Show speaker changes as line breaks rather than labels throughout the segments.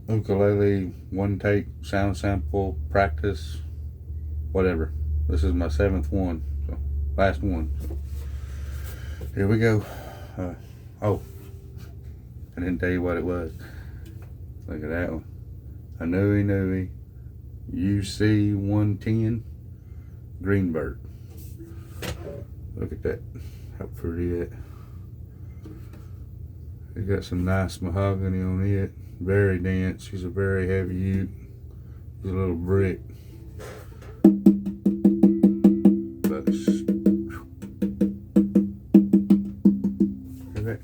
ukulele one take sound sample practice, whatever. This is my 7th one, so last one. So here we go. Oh, I didn't tell you what it was. Look at that one. aNueNue UC-110 Greenbird. Look at that. How pretty it. It got some nice mahogany on it. Very dense. He's a very heavy uke. He's a little brick. But look at that.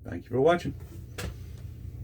Thank you for watching.